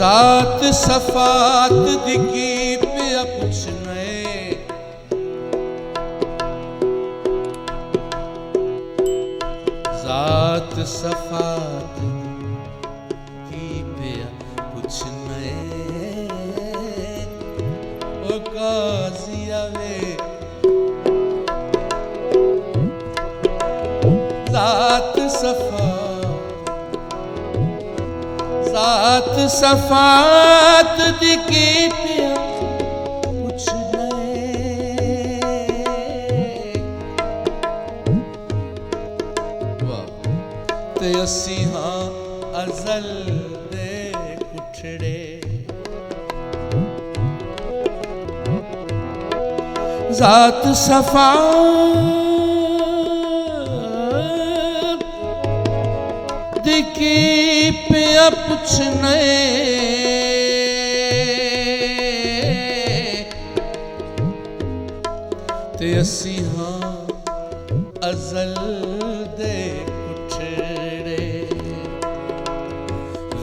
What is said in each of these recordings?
ज़ात सफ़ात दिखी पिया कुछ नए, ज़ात सफ़ात की पिया कुछ नए। ओ काज़िया वे ज़ात सफ़ात दिखी पिया कुछ नए। ते असी हाँ अज़ल दे कुठड़े, ज़ात सफ़ात दिखी पिया कुछ नए। ते असी हाँ अज़ल दे कुठड़े,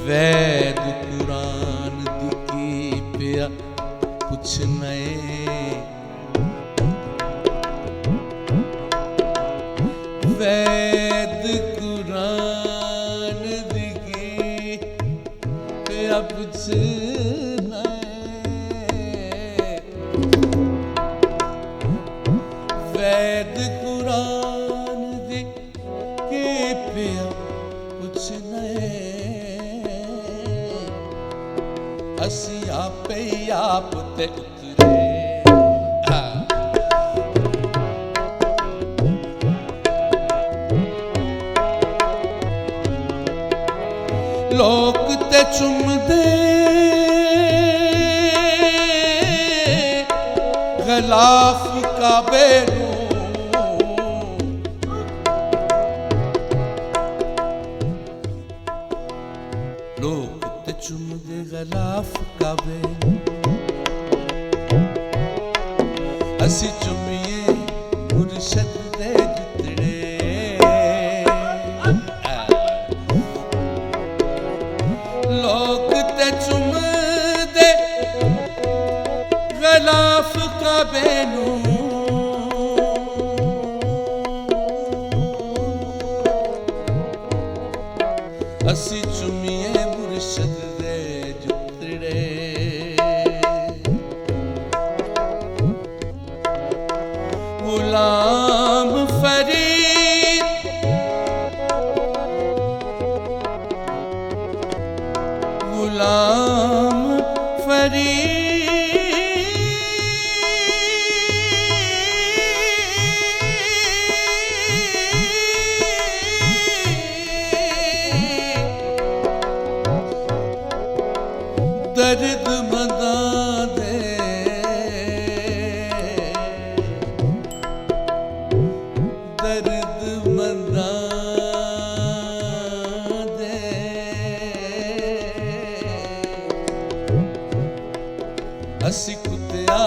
वैद कुरान दिखी पिया कुछ नए। वैद कुरान दिखी पिया कुछ नए। वैद कुरान दिखी पिया कुछ नए। असी आपे आप ते उतरे, लोक ते चुमदे गलाफ काबे नू। लोक ते चुमदे गलाफ काबे नू, असी चुमिए मुर्शद दे जुतड़े। लोक ते चुमदे गलाफ काबे नू, असी चुमिए मुर्शद दे जुतड़े। गुलाम फरीद गुलाम फरीद दर्द मदा दे, दर्द मदा दे। असी कुत्तिया